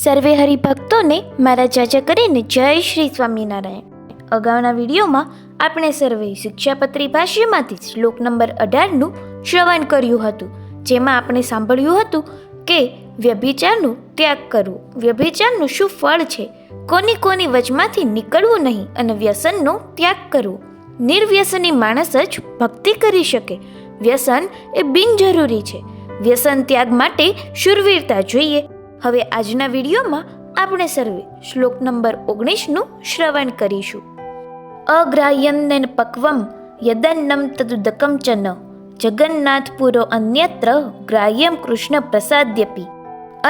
સર્વે હરિભક્તોને મારા ચાચા કરીને જય શ્રી સ્વામિનારાયણ. અગાઉના વિડીયોમાં આપણે સર્વે શિક્ષાપત્રી ભાષ્યમાંથી શ્લોક નંબર 18નું શ્રવણ કર્યું હતું, જેમાં આપણે સાંભળ્યું હતું કે વ્યભિચારનો ત્યાગ કરવો, વ્યભિચારનું શું ફળ છે, કોની વચમાંથી નીકળવું નહીં અને વ્યસનનો ત્યાગ કરવો. નિર્વ્યસની માણસ જ ભક્તિ કરી શકે. વ્યસન એ બિનજરૂરી છે. વ્યસન ત્યાગ માટે શૂરવીરતા જોઈએ. હવે આજના વિડીયોમાં આપણે સર્વે શ્લોક નંબર 19નું શ્રવણ કરીશું. અગ્રાહ્યન્નેન પક્વમ યદન્નમ તદુદકમ ચ ન જગન્નાથપુરો અન્યત્ર ગ્રાહ્યમ કૃષ્ણ પ્રસાદ્યપી.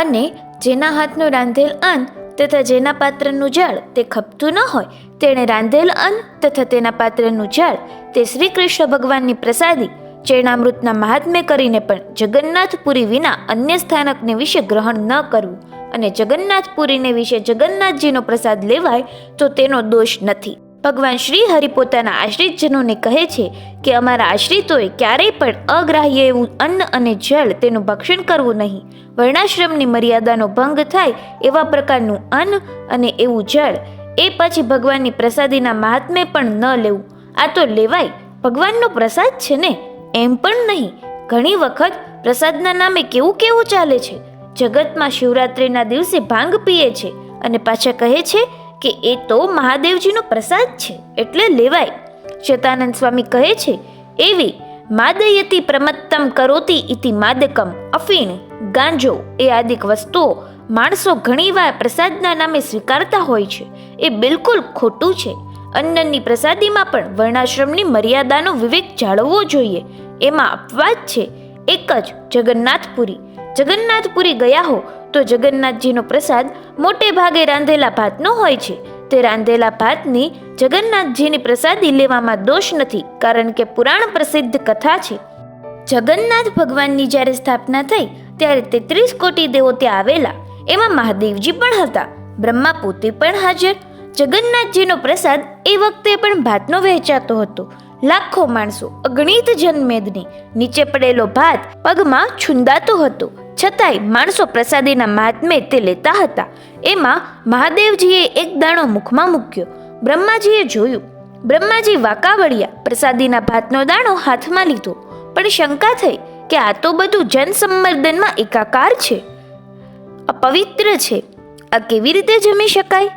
અને જેના હાથનું રાંધેલ અન્ન તથા જેના પાત્રનું જળ તે ખપતું ન હોય, તેણે રાંધેલ અન્ન તથા તેના પાત્રનું જળ તે શ્રી કૃષ્ણ ભગવાનની પ્રસાદી ચરણામૃતના મહાત્મ્ય કરીને પણ જગન્નાથપુરી વિના અન્ય સ્થાનકને વિશે ગ્રહણ ન કરવું, અને જગન્નાથપુરીને વિશે જગન્નાથજીનો પ્રસાદ લેવાય તો તેનો દોષ નથી. ભગવાન શ્રી હરિ પોતાના આશ્રિતજનોને કહે છે કે અમારા આશ્રિતોએ ક્યારેય પણ અગ્રાહ્ય એવું અન્ન અને જળ તેનું ભક્ષણ કરવું નહીં. વર્ણાશ્રમની મર્યાદાનો ભંગ થાય એવા પ્રકારનું અન્ન અને એવું જળ, એ પછી ભગવાનની પ્રસાદીના મહાત્મ્ય પણ ન લેવું. આ તો લેવાય, ભગવાનનો પ્રસાદ છે ને, એમ પણ નહીં. ઘણી વખત પ્રસાદના નામે કેવું ચાલે છે. જગતમાં શિવરાત્રિના દિવસે ભાંગ પીએ છે અને પાછા કહે છે કે એ તો મહાદેવજીનો પ્રસાદ છે એટલે લેવાય. શતાનંદ સ્વામી કહે છે, એવી માદયતી પ્રમત્તમ કરોતી ઇતિ માદકમ, અફીણ, ગાંજો એ આદિક વસ્તુઓ માણસો ઘણીવાર પ્રસાદના નામે સ્વીકારતા હોય છે. એ બિલકુલ ખોટું છે. અન્નની પ્રસાદીમાં પણ વર્ણાશ્રમની મર્યાદાનો વિવેક જાળવવો જોઈએ. એમાં અપવાદ છે એક જ જગન્નાથપુરી. જગન્નાથપુરી ગયા હો તો જગન્નાથજીનો પ્રસાદ મોટે ભાગે રાંધેલા ભાતનો હોય છે. તે રાંધેલા ભાતની જગન્નાથજીની પ્રસાદી લેવામાં દોષ નથી, કારણ કે પુરાણ પ્રસિદ્ધ કથા છે. જગન્નાથ ભગવાનની જ્યારે સ્થાપના થઈ ત્યારે 33 કોટી દેવો ત્યાં આવેલા. એમાં મહાદેવજી પણ હતા, બ્રહ્મા પોતે પણ હાજર. જગન્નાથજીનો પ્રસાદ એ વખતે પણ ભાતનો વહેંચાતો હતો. લાખો માણસો, અગણિત જનમેદની, નીચે પડેલો ભાત પગમાં છુંદાતો હતો, છતાંય માણસો પ્રસાદીના મહાત્મ્ય તે લેતા હતા. એમાં મહાદેવજીએ એક દાણો મુખમાં મૂક્યો. બ્રહ્માજીએ જોયું. બ્રહ્માજી વાંકા વળ્યા, પ્રસાદીના ભાતનો દાણો હાથમાં લીધો. પણ શંકા થઈ કે આ તો બધું જનસંમર્દનમાં એકાકાર છે, અપવિત્ર છે, આ કેવી રીતે જમી શકાય?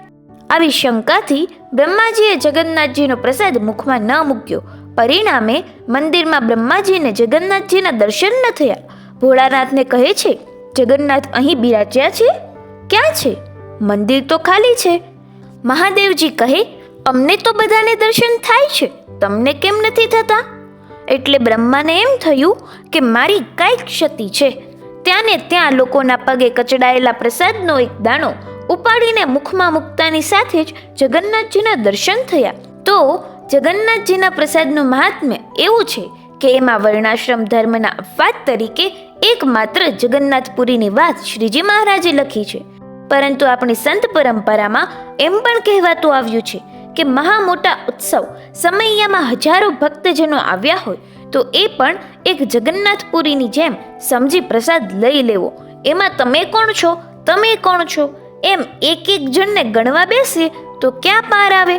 આવી શંકાથી બ્રહ્માજીએ જગન્નાથજીનો પ્રસાદ મુખમાં ન મૂક્યો. પરિણામે મંદિરમાં બ્રહ્માજીને જગન્નાથજીના દર્શન ન થયા. ભોળાનાથને કહે છે, જગન્નાથ અહીં બિરાજ્યા છે? ક્યાં છે? મંદિર તો ખાલી છે. મહાદેવજી કહે, અમને તો બધાને દર્શન થાય છે, તમને કેમ નથી થતા? એટલે બ્રહ્માને એમ થયું કે મારી કાંઈક ક્ષતિ છે. ત્યાં ને ત્યાં લોકોના પગે કચડાયેલા પ્રસાદનો એક દાણો ઉપાડીને મુખમાં મૂકતાની સાથે જ જગન્નાથજીના દર્શન થયા. તો જગન્નાથજીના પ્રસાદનું મહાત્મ્ય એવું છે કે એમાં વર્ણાશ્રમ ધર્મના અપવાદ તરીકે એકમાત્ર જગન્નાથપુરીની વાત શ્રીજી મહારાજે લખી છે. પરંતુ આપણી સંત પરંપરામાં એમ પણ કહેવાતું આવ્યું છે કે મહા મોટા ઉત્સવ સમયમાં હજારો ભક્તજનો આવ્યા હોય તો એ પણ એક જગન્નાથપુરીની જેમ સમજી પ્રસાદ લઈ લેવો. એમાં તમે કોણ છો, તમે કોણ છો એમ એક જણને ગણવા બેસીએ તો ક્યાં પાર આવે?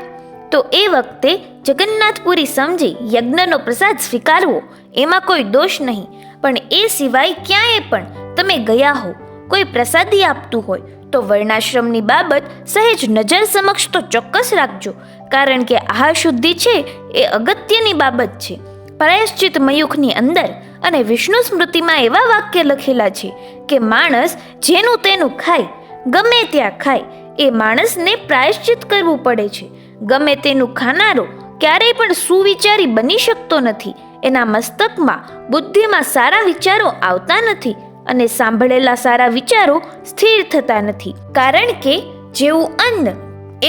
તો એ વખતે જગન્નાથપુરી સમજી યજ્ઞનો પ્રસાદ સ્વીકારવો, એમાં કોઈ દોષ નહીં. પણ એ સિવાય ક્યાંય પણ તમે ગયા હો, કોઈ પ્રસાદી આપતું હોય તો વર્ણાશ્રમની બાબત સહેજ નજર સમક્ષ તો ચોક્કસ રાખજો, કારણ કે આહાર શુદ્ધિ છે એ અગત્યની બાબત છે. પ્રાયશ્ચિત મયુખની અંદર અને વિષ્ણુ સ્મૃતિમાં એવા વાક્ય લખેલા છે કે માણસ જેનું તેનું ખાય, ગમે ત્યાં ખાય, એ માણસને પ્રાયશ્ચિત કરવું પડે છે. ગમે તેનું ખાનારો ક્યારેય પણ સુવિચારી બની શકતો નથી. એના મસ્તકમાં, બુદ્ધિમાં સારા વિચારો આવતા નથી અને સાંભળેલા સારા વિચારો સ્થિર થતા નથી. કારણ કે જેવું અન્ન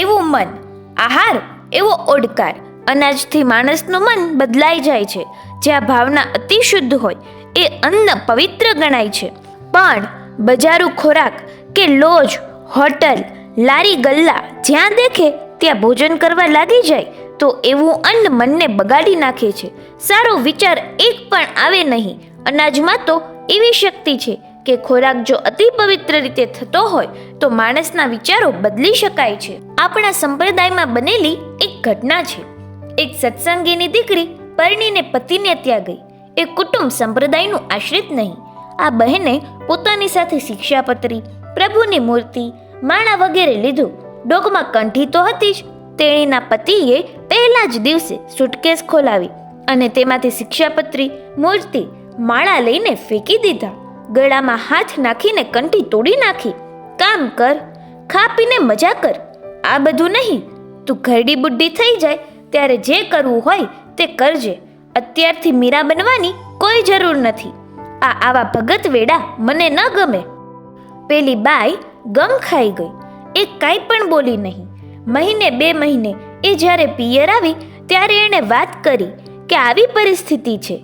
એવું મન, આહાર એવો ઓડકાર. અનાજથી માણસનું મન બદલાઈ જાય છે. જ્યાં ભાવના અતિ શુદ્ધ હોય એ અન્ન પવિત્ર ગણાય છે. પણ બજારું ખોરાક કે લોજ, હોટલ, લારી ગલ્લા જ્યાં દેખે ત્યાં ભોજન કરવા લાગી જાય તો એવું અન્ન મનને બગાડી નાખે છે. સારો વિચાર એક પણ આવે નહીં. અનાજમાં તો એવી શક્તિ છે કે ખોરાક જો અતિ પવિત્ર રીતે થતો હોય તો માણસના વિચારો બદલી શકાય છે. આપણા સંપ્રદાયમાં બનેલી એક ઘટના છે. એક સત્સંગીની દીકરી પરણીને પતિને ત્યાં ગઈ. એ કુટુંબ સંપ્રદાયનું આશ્રિત નહીં. આ બહેને પોતાની સાથે શિક્ષાપત્રી, પ્રભુની મૂર્તિ, માળા વગેરે લીધું. ડોકમાં કંઠી તો હતી જ. તેણીના પતિએ પહેલા જ દિવસે સુટકેસ ખોલાવી અને તેમાંથી શિક્ષાપત્રી, મૂર્તિ, માળા લઈને ફેંકી દીધા. ગળામાં હાથ નાખીને કંઠી તોડી નાખી. કામ કર, ખા પીને મજા કર. આ બધું નહીં. તું ઘરડી બુઢી થઈ જાય ત્યારે જે કરવું હોય તે કરજે. અત્યારથી મીરા બનવાની કોઈ જરૂર નથી. આવા ભગત વેડા મને ન ગમે. પેલી બાઈ ગમ ખાઈ ગઈ. એ કાંઈ પણ બોલી નહીં. મહિને 2 મહિને એ જ્યારે પિયર આવી ત્યારે એણે વાત કરી કે આવી પરિસ્થિતિ છે.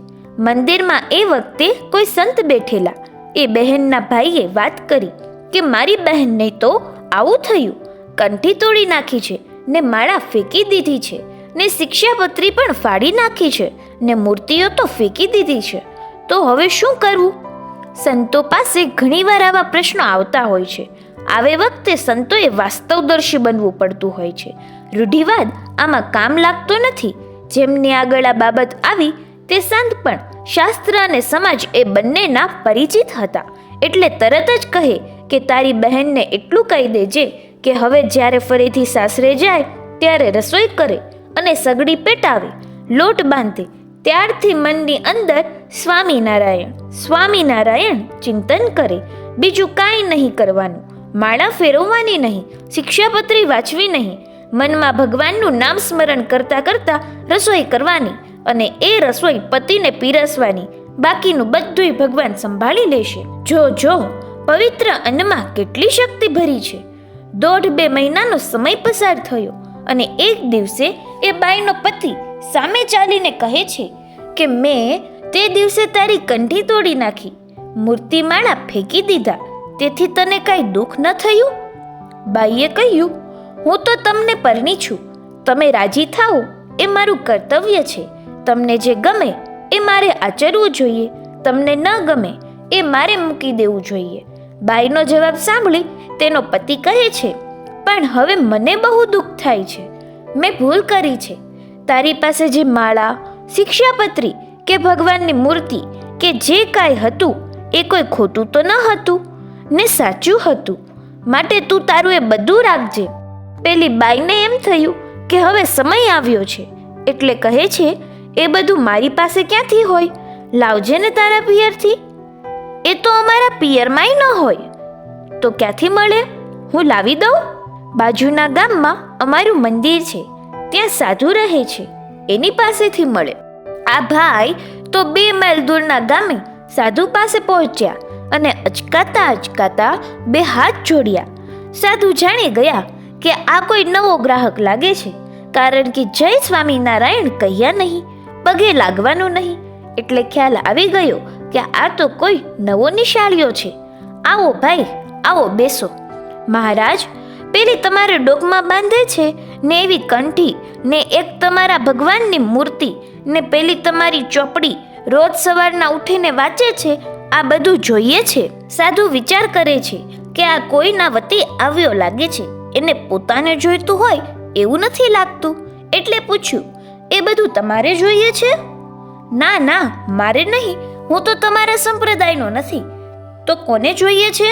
મંદિરમાં એ વખતે કોઈ સંત બેઠેલા. એ બહેનના ભાઈએ વાત કરી કે મારી બહેનને તો આવું થયું. કંઠી તોડી નાખી છે ને માળા ફેંકી દીધી છે ને શિક્ષાપત્રી પણ ફાડી નાખી છે ને મૂર્તિઓ તો ફેંકી દીધી છે. તો હવે શું કરવું? સંતો પાસે ઘણીવાર આવા પ્રશ્નો આવતા હોય છે. આવે વખતે સંતોએ વાસ્તવદર્શી બનવું પડતું હોય છે. રૂઢિવાદ આમાં કામ લાગતો નથી. જેમની આગળ આ બાબત આવી તે સંત પણ શાસ્ત્ર અને સમાજ એ બંનેના પરિચિત હતા. એટલે તરત જ કહે કે તારી બહેનને એટલું કહી દેજે કે હવે જ્યારે ફરીથી સાસરે જાય ત્યારે રસોઈ કરે અને સગડી પેટાવે, લોટ બાંધે, ત્યારથી મનની અંદર સ્વામિનારાયણ સ્વામિનારાયણ ચિંતન કરે. બીજું કાંઈ નહીં કરવાનું. માળા ફેરવવાની નહીં, શિક્ષાપત્રી વાંચવી નહીં. મનમાં ભગવાનનું નામ સ્મરણ કરતા કરતા રસોઈ કરવાની અને એ રસોઈ પતિને પીરસવાની. બાકીનું બધુંય ભગવાન સંભાળી લેશે. જો પવિત્ર અન્નમાં કેટલી શક્તિ ભરી છે. 1.5-2 મહિનાનો સમય પસાર થયો અને એક દિવસે એ બાઈનો પતિ સામે ચાલીને કહે છે કે મેં તે દિવસે તારી કંઠી તોડી નાખી, મૂર્તિ માળા ફેંકી દીધા, તેથી તને કાંઈ દુઃખ ન થયું? બાઈએ કહ્યું, હું તો તમને પરણી છું. તમે રાજી થાઓ એ મારું કર્તવ્ય છે. તમને જે ગમે એ મારે આચરવું જોઈએ, તમને ન ગમે એ મારે મૂકી દેવું જોઈએ. બાઈનો જવાબ સાંભળી તેનો પતિ કહે છે, પણ હવે મને બહુ દુઃખ થાય છે. મેં ભૂલ કરી છે. તારી પાસે જે માળા, શિક્ષાપત્રી કે ભગવાનની મૂર્તિ કે જે કાંઈ હતું એ કોઈ ખોટું તો ન હતું ને સાચું હતું. માટે તું તારું એ બધું રાખજે. પેલી બાઈને એમ થયું કે હવે સમય આવ્યો છે એટલે કહે છે, એ બધું મારી પાસે ક્યાંથી હોય? લાવજે ને તારા પિયરથી. એ તો અમારા પિયરમાંય ન હોય તો ક્યાંથી મળે? હું લાવી દઉં. બાજુના ગામમાં અમારું મંદિર છે, ત્યાં સાધુ રહે છે, એની પાસેથી મળે. આ ભાઈ તો 2 માઇલ દૂરના ગામે સાધુ પાસે પહોંચ્યા અને અચકાતા 2 હાથ જોડ્યા. સાધુ જાણી ગયા કે આ કોઈ નવો ગ્રાહક લાગે છે, કારણ કે જય સ્વામિનારાયણ કહ્યા નહીં, પગે લાગવાનું નહીં. એટલે ખ્યાલ આવી ગયો કે આ તો કોઈ નવો નિશાળ્યો છે. આવો ભાઈ, આવો બેસો. મહારાજ, પેલી તમારે ડોકમાં બાંધે છે ને એવી કંઠી ને એક તમારા ભગવાનની મૂર્તિ ને પેલી તમારી ચોપડી રોજ સવારના ઉઠીને વાંચે છે, આ બધું જોઈએ છે. સાધુ વિચાર કરે છે કે આ કોઈના વતી આવ્યો લાગે છે, એને પોતાને જોઈતું હોય એવું નથી લાગતું. એટલે પૂછ્યું, એ બધું તમારે જોઈએ છે? ના, મારે નહીં, હું તો તમારા સંપ્રદાયનો નથી. તો કોને જોઈએ છે?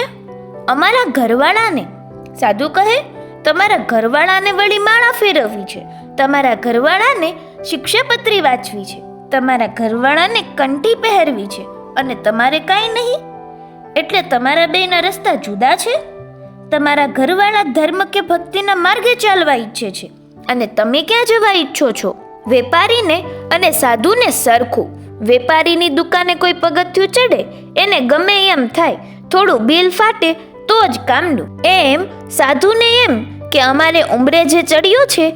અમારા ઘરવાળાને. સાધુ કહે, તમારા ઘરવાળાને વળી માળા ફેરવવી છે, તમારા ઘરવાળાને શિક્ષાપત્રી વાંચવી છે, તમારા ઘરવાળાને કંઠી પહેરવી છે અને તમારે કાંઈ નહીં. એટલે તમારા બેના રસ્તા જુદા છે. તમારા ઘરવાળા ધર્મ કે ભક્તિના માર્ગે ચાલવા ઈચ્છે છે અને તમે ક્યાં જવા ઈચ્છો છો? વેપારીને અને સાધુને સરખું. વેપારીની દુકાને કોઈ પગથિયું ચડે એને ગમે એમ થાય, થોડું બિલ ફાટે તો જ કામનું. એમ સાધુને એમ કે અમારે ઉંમરે જે ચડ્યું છે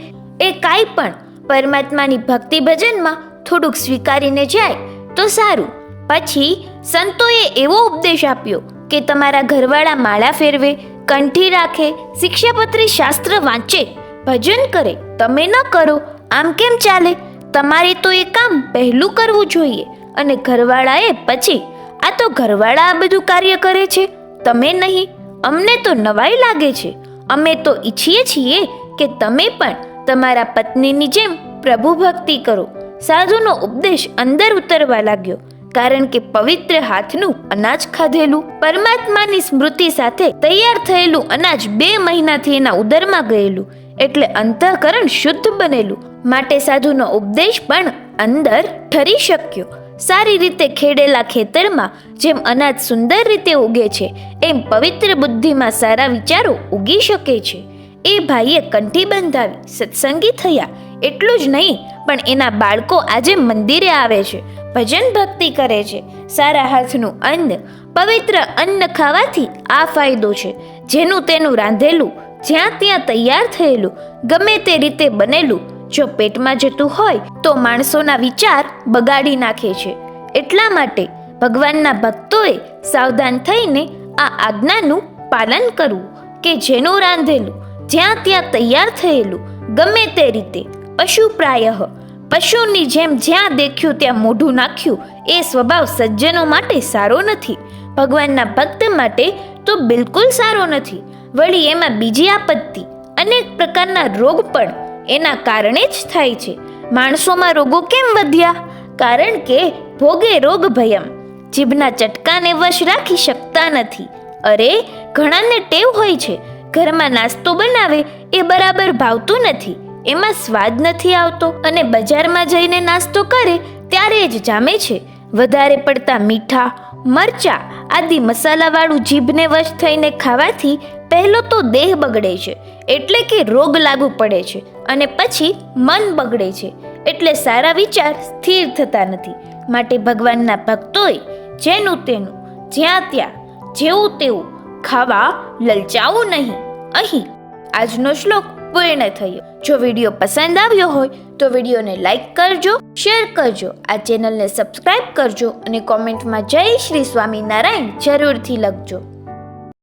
એ કાંઈ પણ પરમાત્માની ભક્તિ ભજનમાં થોડુંક સ્વીકારીને જાય તો સારું. પછી સંતોએ એવો ઉપદેશ આપ્યો કે તમારા ઘરવાળા માળા ફેરવે, કંઠી રાખે, શિક્ષાપત્રી શાસ્ત્ર વાંચે, ભજન કરે, તમે ન કરો. આમ કેમ ચાલે? તમારે તો એ કામ પહેલું કરવું જોઈએ અને ઘરવાળાએ પછી. આ તો ઘરવાળા આ બધું કાર્ય કરે છે, તમે નહીં. અમને તો નવાઈ લાગે છે. અમે તો ઈચ્છીએ છીએ કે તમે પણ તમારા પત્નીની જેમ પ્રભુ ભક્તિ કરો. સાધુનો ઉપદેશ અંદર ઉતરવા લાગ્યો, કારણ કે પવિત્ર હાથનું અનાજ ખાધેલું, પરમાત્માની સ્મૃતિ સાથે તૈયાર થયેલું અનાજ 2 મહિનાથી એના ઉદરમાં ગયેલું, એટલે અંતઃકરણ શુદ્ધ બનેલું. માટે સાધુનો ઉપદેશ પણ અંદર ઠરી શક્યો. સારી રીતે ખેડેલા ખેતરમાં જેમ અનાજ સુંદર રીતે ઉગે છે, એમ પવિત્ર બુદ્ધિમાં સારા વિચારો ઉગી શકે છે. એ ભાઈએ કંઠી બંધાવી, સત્સંગી થયા. એટલું જ નહીં, પણ એના બાળકો આજે મંદિરે આવે છે, ભજન ભક્તિ કરે છે. સારા હાથનું અન્ન, પવિત્ર અન્ન ખાવાથી આ ફાયદો છે. જેનું તેનું રાંધેલું, જ્યાં ત્યાં તૈયાર થયેલું, ગમે તે રીતે બનેલું જો પેટમાં જતું હોય તો માણસોના વિચાર બગાડી નાખે છે. એટલા માટે ભગવાનના ભક્તોએ સાવધાન થઈને આ આજ્ઞાનું પાલન કરવું કે જેનું રાંધેલું, જ્યાં ત્યાં તૈયાર થયેલું, ગમે તે રીતે, પશુ પ્રાયઃ, પશુની જેમ જ્યાં દેખ્યું ત્યાં મોઢું નાખ્યું, એ સ્વભાવ સજ્જનો માટે સારો નથી. ભગવાનના ભક્ત માટે તો બિલકુલ સારો નથી. વળી એમાં બીજી આપત્તિ, અનેક પ્રકારના રોગ પણ એના કારણે જ થાય છે. માણસોમાં રોગો કેમ વધ્યા? કારણ કે ભોગે રોગ ભયમ, જીભના ચટકાને વશ રાખી શકતા નથી. અરે, ઘણાને ટેવ હોય છે, ઘરમાં નાસ્તો બનાવે એ બરાબર ભાવતું નથી, એમાં સ્વાદ નથી આવતો, અને બજારમાં જઈને નાસ્તો કરે ત્યારે જ જામે છે. વધારે પડતા મીઠા, મરચા આદિ મસાલાવાળું જીભને વશ થઈને ખાવાથી પહેલો તો દેહ બગડે છે, એટલે કે રોગ લાગુ પડે છે, અને પછી મન બગડે છે, એટલે સારા વિચાર સ્થિર થતા નથી. માટે ભગવાનના ભક્તોએ જેનું તેનું, જ્યાં ત્યાં, જેવું તેવું ખાવા લલચાવું નહીં. અહીં આજનો શ્લોક પૂર્ણ થયો. જો વિડીયો પસંદ આવ્યો હોય તો વિડીયોને લાઈક કરજો, શેર કરજો, આ ચેનલને સબસ્ક્રાઈબ કરજો અને કોમેન્ટમાં જય શ્રી સ્વામિનારાયણ જરૂરથી લખજો.